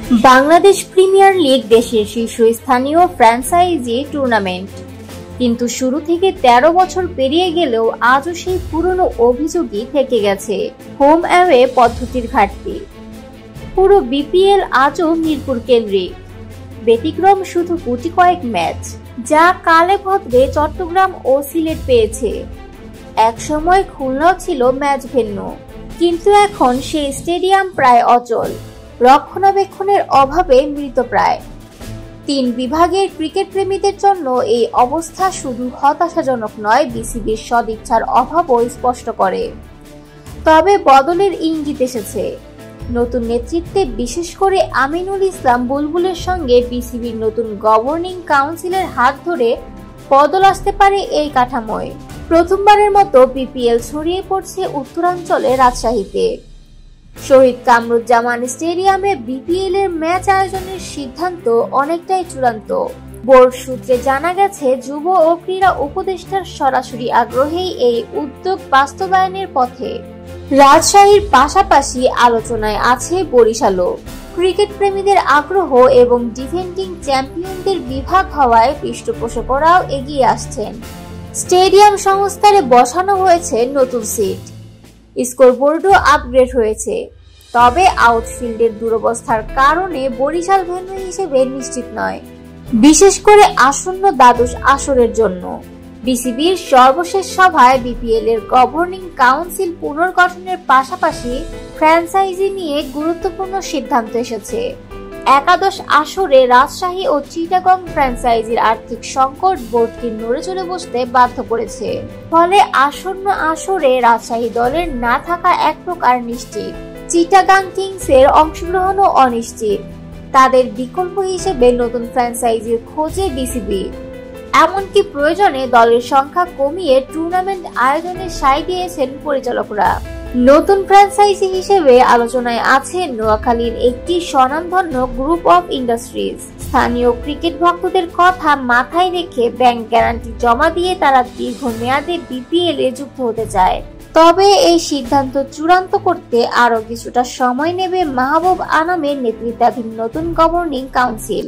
Bangladesh premier league দেশের শীর্ষস্থানীয় franchise tournament, কিন্তু শুরু থেকে ১৩ বছর পেরিয়ে গেলেও আজও সেই পুরনো অভিযোগই থেকে গেছে, হোম অ্যাওয়ে পদ্ধতির ঘাটতি। পুরো বিপিএল আজও মিরপুর কেন্দ্রিক, ব্যতিক্রম শুধু গুটি কয়েক ম্যাচ, যা কালে ভদ্রে চট্টগ্রাম ও সিলেট পেয়েছে। একসময় খুলনাও ছিল ম্যাচ ভেন্যু, কিন্তু এখন সেই স্টেডিয়াম প্রায় অচল, রক্ষণাবেক্ষণের অভাবে মৃতপ্রায়। ৩ বিভাগের ক্রিকেট প্রেমীদের জন্য এই অবস্থা শুধু হতাশাজনক নয়, বিসিবির সদিচ্ছার অভাবও স্পষ্ট করে। তবে বদলের ইঙ্গিত এসেছে। নতুন নেতৃত্বে, বিশেষ করে আমিনুল ইসলাম বুলবুলের সঙ্গে বিসিবির নতুন গভর্নিং কাউন্সিলের হাত ধরে বদল আসতে পারে এই কাঠামোয়। প্রথমবারের মতো বিপিএল ছড়িয়ে পড়ছে উত্তরাঞ্চলে রাজশাহীতে। শহীদ কামরুজ্জামান স্টেডিয়ামে বিপিএল এর ম্যাচ আয়োজনের সিদ্ধান্ত অনেকটাই চূড়ান্ত। বোর্ড সূত্রে জানা গেছে, যুব ও ক্রীড়া উপদেষ্টার সরাসরি আগ্রহেই এই উদ্যোগ বাস্তবায়নের পথে। রাজশাহীর পাশাপাশি আলোচনায় আছে বরিশালও। ক্রিকেট প্রেমীদের আগ্রহ এবং ডিফেন্ডিং চ্যাম্পিয়নদের বিভাগ হওয়ায় পৃষ্ঠপোষকরাও এগিয়ে আসছেন। স্টেডিয়াম সংস্কারে বসানো হয়েছে নতুন সিট, স্কোরবোর্ডও আপগ্রেড হয়েছে। তবে আউটফিল্ডের দুরবস্থার কারণে বরিশাল ভেন্যু হিসেবে নিশ্চিত নয়, বিশেষ করে আসন্ন দ্বাদশ আসরের জন্য। বিসিবির সর্বশেষ সভায় বিপিএল এর গভর্নিং কাউন্সিল পুনর্গঠনের পাশাপাশি ফ্র্যাঞ্চাইজি নিয়ে গুরুত্বপূর্ণ সিদ্ধান্ত এসেছে। একাদশ আসরে রাজশাহী ও চিটাগং ফ্র্যাঞ্চাইজির আর্থিক সংকট বোর্ডকে নড়ে চড়ে বসতে বাধ্য করেছে। ফলে আসন্ন আসরে রাজশাহী দলের না থাকা এক প্রকার নিশ্চিত। চিটাগাং কিংসের অংশগ্রহণও অনিশ্চিত। তাদের বিকল্প হিসেবে নতুন ফ্র্যাঞ্চাইজির খোঁজে বিসিবি। এমনকি প্রয়োজনে দলের সংখ্যা কমিয়ে টুর্নামেন্ট আয়োজনে সায় দিয়েছেন পরিচালকরা। নতুন ফ্র্যাঞ্চাইজি হিসেবে আলোচনায় আছে নোয়াখালীর একটি স্বনামধন্য গ্রুপ অফ ইন্ডাস্ট্রিজ। স্থানীয় ক্রিকেট ভক্তদের কথা মাথায় রেখে ব্যাংক গ্যারান্টি জমা দিয়ে তারা দীর্ঘমেয়াদে বিপিএল এ যুক্ত হতে চায়। তবে এই সিদ্ধান্ত চূড়ান্ত করতে আরও কিছুটা সময় নেবে মাহবুব আনামের নেতৃত্বাধীন নতুন গভর্নিং কাউন্সিল।